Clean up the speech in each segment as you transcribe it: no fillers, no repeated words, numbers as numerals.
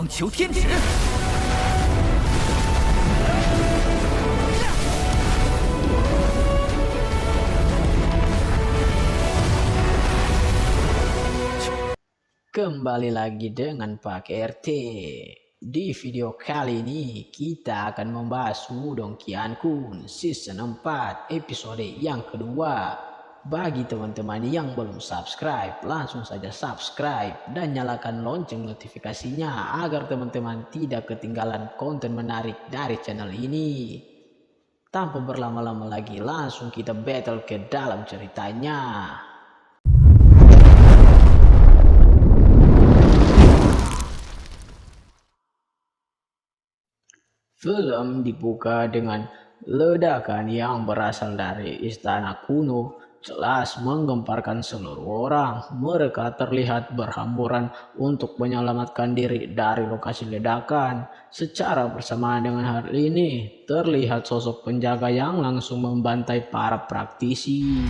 光求天职。 Kembali lagi dengan Pak RT. Di video kali ini kita akan membahas Wudong Qiankun Season 4 episode yang kedua. Bagi teman-teman yang belum subscribe, langsung saja subscribe dan nyalakan lonceng notifikasinya agar teman-teman tidak ketinggalan konten menarik dari channel ini. Tanpa berlama-lama lagi, langsung kita battle ke dalam ceritanya. Film dibuka dengan ledakan yang berasal dari istana kuno, jelas menggemparkan seluruh orang. Mereka terlihat berhamburan untuk menyelamatkan diri dari lokasi ledakan. Secara bersamaan dengan hal ini, terlihat sosok penjaga yang langsung membantai para praktisi.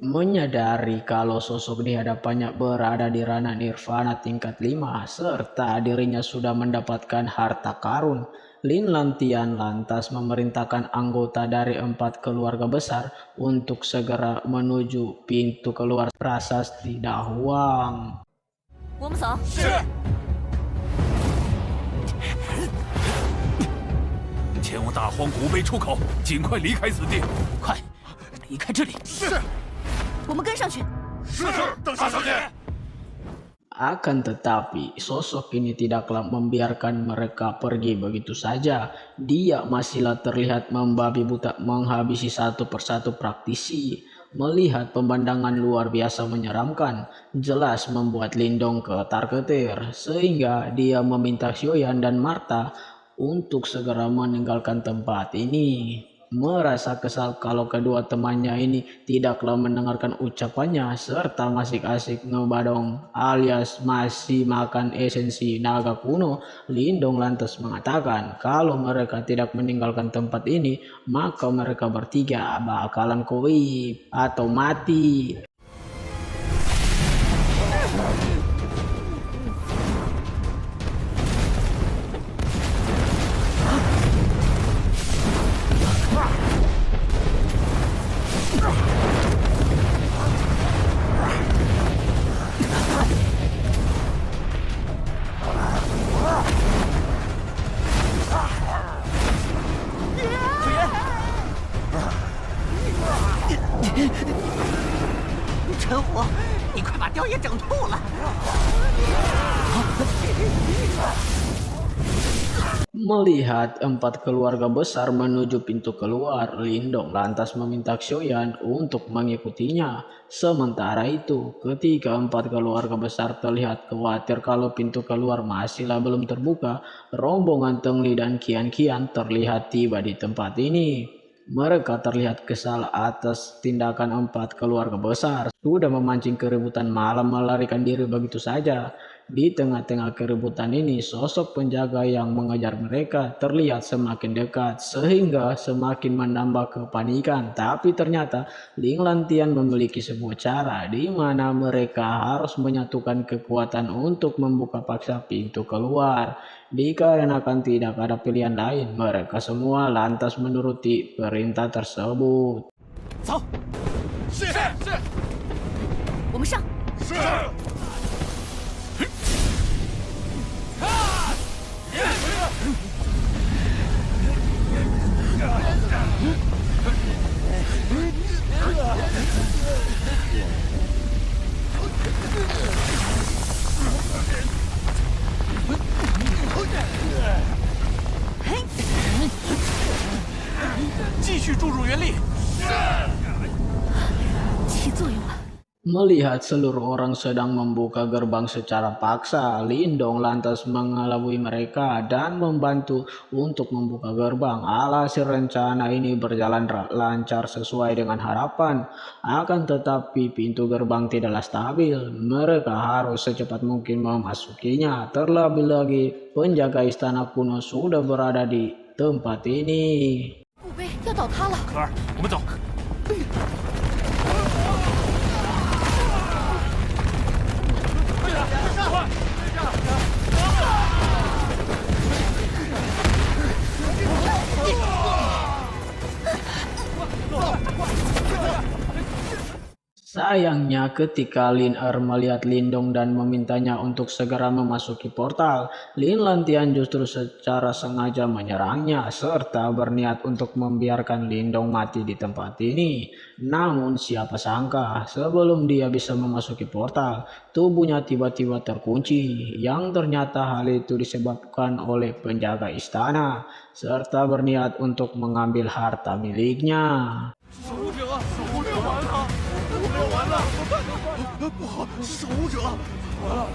Menyadari kalau sosok di hadapannya berada di ranah nirvana tingkat 5 serta dirinya sudah mendapatkan harta karun, Lin Lantian lantas memerintahkan anggota dari 4 keluarga besar untuk segera menuju pintu keluar prasasti Dahuang. 我们走。是。前往大荒古碑出口，尽快离开此地。快，离开这里。是。 我们跟上去。是，等大小姐。 Akan tetapi, sosok ini tidaklah membiarkan mereka pergi begitu saja. Dia masihlah terlihat membabi buta menghabisi satu persatu praktisi. Melihat pemandangan luar biasa menyeramkan, jelas membuat Lindong ketar-ketir, sehingga dia meminta Xiaoyan dan Martha untuk segera meninggalkan tempat ini. Merasa kesal kalau kedua temannya ini tidaklah mendengarkan ucapannya serta masih asik ngebadong alias masih makan esensi naga kuno, Lindong lantas mengatakan kalau mereka tidak meninggalkan tempat ini, maka mereka bertiga bakalan koip atau mati.陈虎，你快把雕爷整吐了！ Melihat 4 keluarga besar menuju pintu keluar, Lindong lantas meminta Xiaoyan untuk mengikutinya. Sementara itu, ketika 4 keluarga besar terlihat khawatir kalau pintu keluar masihlah belum terbuka, rombongan Tengli dan Qian terlihat tiba di tempat ini. Mereka terlihat kesal atas tindakan 4 keluarga besar. Sudah memancing keributan malam melarikan diri begitu saja. Di tengah-tengah keributan ini, sosok penjaga yang mengejar mereka terlihat semakin dekat sehingga semakin menambah kepanikan. Tapi ternyata Ling Lantian memiliki sebuah cara di mana mereka harus menyatukan kekuatan untuk membuka paksa pintu keluar. Dikarenakan tidak ada pilihan lain, mereka semua lantas menuruti perintah tersebut. 走。是。我们上。是。 继续注入元力。起作用了。 Melihat seluruh orang sedang membuka gerbang secara paksa, Lindong lantas mengelabui mereka dan membantu untuk membuka gerbang. Alhasil rencana ini berjalan lancar sesuai dengan harapan. Akan tetapi pintu gerbang tidaklah stabil. Mereka harus secepat mungkin memasukinya. Terlebih lagi penjaga istana kuno sudah berada di tempat ini. 就倒塌了。可儿，我们走。Sayangnya ketika Lin Er melihat Lindong dan memintanya untuk segera memasuki portal, Lin Lantian justru secara sengaja menyerangnya serta berniat untuk membiarkan Lindong mati di tempat ini. Namun siapa sangka sebelum dia bisa memasuki portal, tubuhnya tiba-tiba terkunci yang ternyata hal itu disebabkan oleh penjaga istana serta berniat untuk mengambil harta miliknya. 守护者，守护者完了，守护者完了，不好，守护者完了。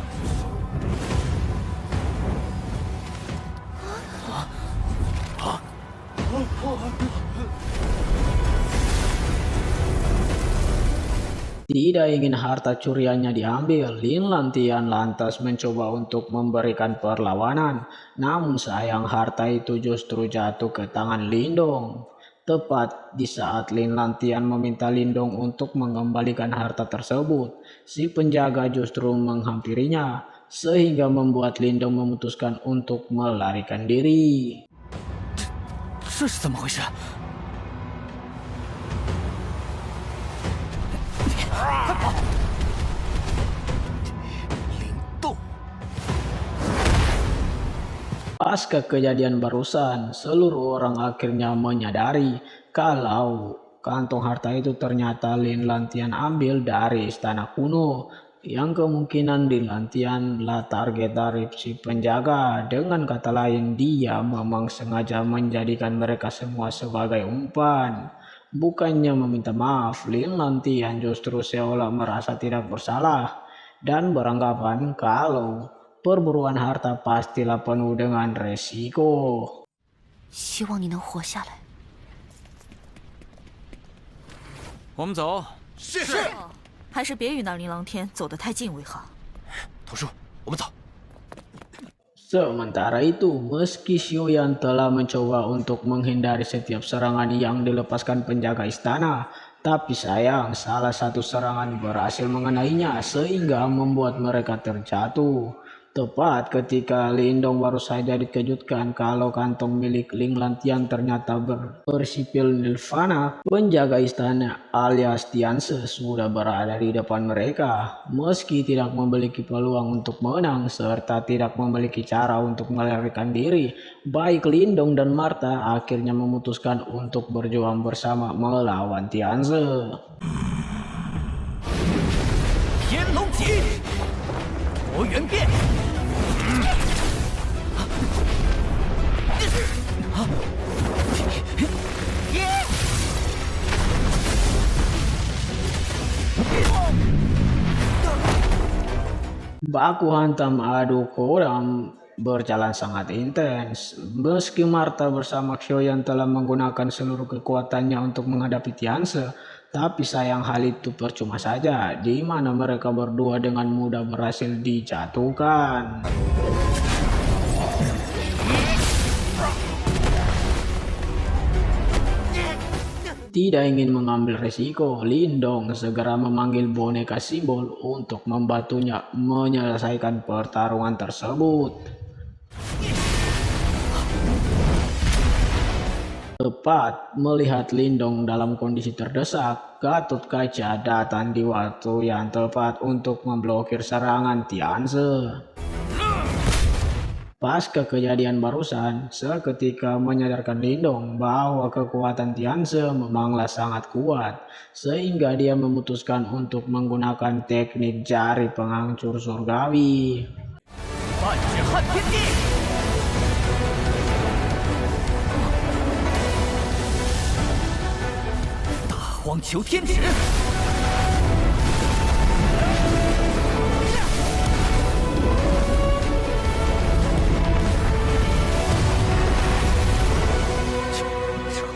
Tidak ingin harta curiannya diambil, Lin Lantian lantas mencoba untuk memberikan perlawanan. Namun sayang harta itu justru jatuh ke tangan Lindong. Tepat di saat Lin Lantian meminta Lindong untuk mengembalikan harta tersebut, si penjaga justru menghampirinya, sehingga membuat Lindong memutuskan untuk melarikan diri. 这是怎么回事？ Pasca kejadian barusan, seluruh orang akhirnya menyadari kalau kantong harta itu ternyata Lin Lantian ambil dari istana kuno. Yang kemungkinan Lin Lantian lah target dari si penjaga. Dengan kata lain, dia memang sengaja menjadikan mereka semua sebagai umpan. Bukannya meminta maaf, Lin Lantian justru seolah merasa tidak bersalah dan beranggapan kalau perburuan harta pastilah penuh dengan resiko. 希望你能活下来。我们走。是。还是别与那琳琅天走得太近为好。头叔，我们走。 Sementara itu, meski Xiuyan telah mencoba untuk menghindari setiap serangan yang dilepaskan penjaga istana, tapi sayang salah satu serangan berhasil mengenainya sehingga membuat mereka terjatuh. Tepat ketika Lindong baru saja dikejutkan kalau kantong milik Lin Lantian ternyata bersipil nirvana, penjaga istana alias Tianse sudah berada di depan mereka. Meski tidak memiliki peluang untuk menang serta tidak memiliki cara untuk melarikan diri, baik Lindong dan Martha akhirnya memutuskan untuk berjuang bersama melawan Tianse. 天龙戟，魔元变。 Baku hantam adu kodam berjalan sangat intens. Meski Martha bersama Xiuyan telah menggunakan seluruh kekuatannya untuk menghadapi Tianse, tapi sayang hal itu percuma saja, di mana mereka berdua dengan mudah berhasil dijatuhkan. Tidak ingin mengambil resiko, Lindong segera memanggil boneka simbol untuk membantunya menyelesaikan pertarungan tersebut. Tepat melihat Lindong dalam kondisi terdesak, Gatot Kaca datang di waktu yang tepat untuk memblokir serangan Tianse. Pasca kejadian barusan, seketika menyadarkan Lindong bahwa kekuatan Tianse memanglah sangat kuat, sehingga dia memutuskan untuk menggunakan teknik jari penghancur surgawi. 荒求天指，成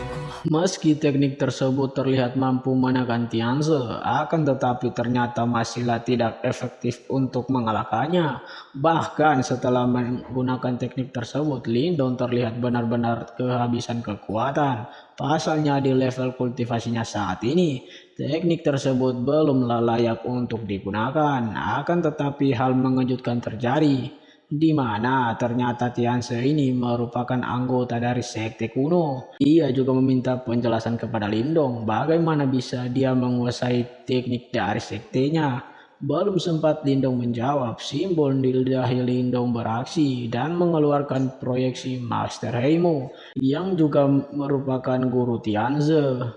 功了。Meski teknik tersebut terlihat mampu menekan Tianze, akan tetapi ternyata masihlah tidak efektif untuk mengalahkannya. Bahkan setelah menggunakan teknik tersebut, Lindong terlihat benar-benar kehabisan kekuatan. Pasalnya di level kultivasinya saat ini, teknik tersebut belumlah layak untuk digunakan. Akan tetapi hal mengejutkan terjadi, di mana ternyata Tianse ini merupakan anggota dari sekte kuno. Ia juga meminta penjelasan kepada Lindong bagaimana bisa dia menguasai teknik dari sektenya. Belum sempat Lindong menjawab, simbol di dahi Lindong beraksi dan mengeluarkan proyeksi Master Heimo yang juga merupakan guru Tianze.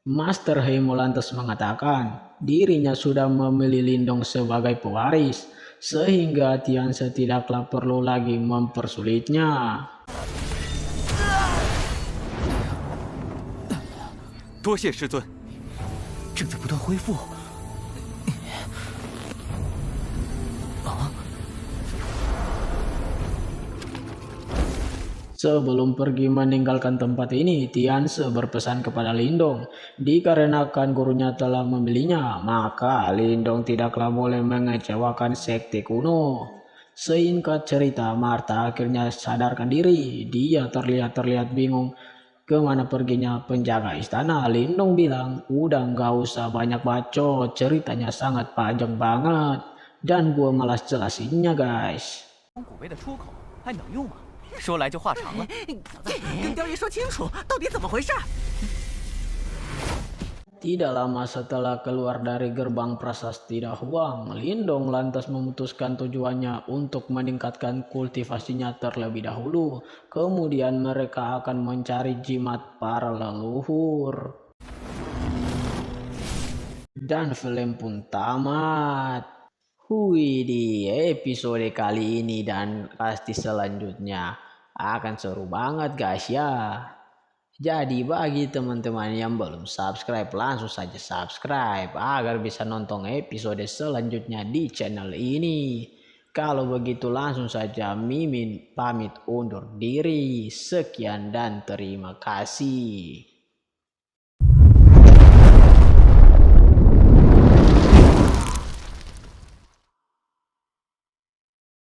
Master Heimo lantas mengatakan dirinya sudah memilih Lindong sebagai pewaris, sehingga Tianse tidaklah perlu lagi mempersulitnya. 多谢师尊，正在不断恢复。Sebelum pergi meninggalkan tempat ini, Tianse berpesan kepada Lindong, dikarenakan gurunya telah memilihnya, maka Lindong tidaklah boleh mengecewakan sekte kuno. Singkat cerita, Martha akhirnya sadarkan diri. Dia terlihat bingung kemana perginya penjaga istana. Lindong bilang, udah nggak usah banyak bacot, ceritanya sangat panjang banget. Dan gue malas jelasinnya guys. 古碑的出口还能用吗？说来就话长了。跟雕爷说清楚，到底怎么回事？ Tidak lama setelah keluar dari gerbang prasasti Dahuang, Lindong lantas memutuskan tujuannya untuk meningkatkan kultivasinya terlebih dahulu. Kemudian mereka akan mencari jimat para leluhur. Dan film pun tamat. Hui, di episode kali ini dan pasti selanjutnya akan seru banget guys ya. Jadi bagi teman-teman yang belum subscribe, langsung saja subscribe agar bisa nonton episode selanjutnya di channel ini. Kalau begitu langsung saja Mimin pamit undur diri. Sekian dan terima kasih.